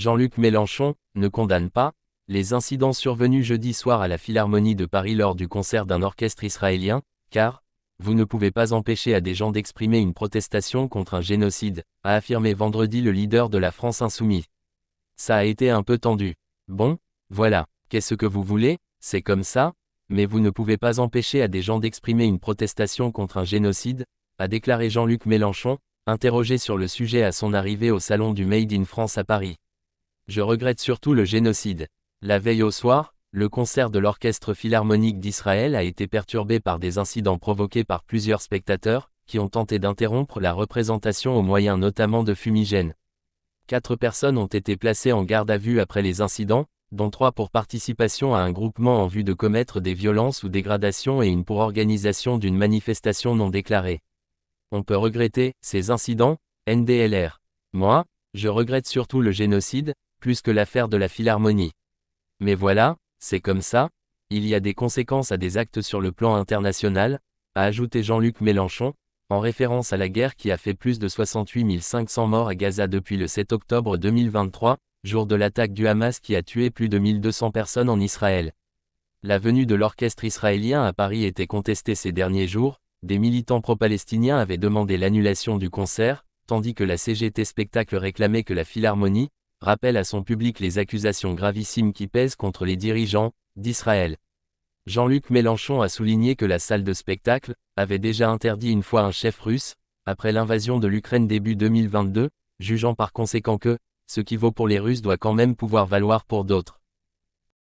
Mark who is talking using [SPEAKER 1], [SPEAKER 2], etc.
[SPEAKER 1] Jean-Luc Mélenchon, ne condamne pas les incidents survenus jeudi soir à la Philharmonie de Paris lors du concert d'un orchestre israélien, car vous ne pouvez pas empêcher à des gens d'exprimer une protestation contre un génocide, a affirmé vendredi le leader de la France insoumise. Ça a été un peu tendu. Bon, voilà, qu'est-ce que vous voulez, c'est comme ça, mais vous ne pouvez pas empêcher à des gens d'exprimer une protestation contre un génocide, a déclaré Jean-Luc Mélenchon, interrogé sur le sujet à son arrivée au salon du Made in France à Paris. Je regrette surtout le génocide. La veille au soir, le concert de l'Orchestre Philharmonique d'Israël a été perturbé par des incidents provoqués par plusieurs spectateurs, qui ont tenté d'interrompre la représentation au moyen notamment de fumigènes. 4 personnes ont été placées en garde à vue après les incidents, dont 3 pour participation à un groupement en vue de commettre des violences ou dégradations et 1 pour organisation d'une manifestation non déclarée. On peut regretter ces incidents, NDLR. Moi, je regrette surtout le génocide, plus que l'affaire de la Philharmonie. Mais voilà, c'est comme ça, il y a des conséquences à des actes sur le plan international, a ajouté Jean-Luc Mélenchon, en référence à la guerre qui a fait plus de 68 500 morts à Gaza depuis le 7 octobre 2023, jour de l'attaque du Hamas qui a tué plus de 1200 personnes en Israël. La venue de l'orchestre israélien à Paris était contestée ces derniers jours, des militants pro-palestiniens avaient demandé l'annulation du concert, tandis que la CGT Spectacle réclamait que la Philharmonie rappelle à son public les accusations gravissimes qui pèsent contre les dirigeants d'Israël. Jean-Luc Mélenchon a souligné que la salle de spectacle avait déjà interdit une fois un chef russe, après l'invasion de l'Ukraine début 2022, jugeant par conséquent que ce qui vaut pour les Russes doit quand même pouvoir valoir pour d'autres.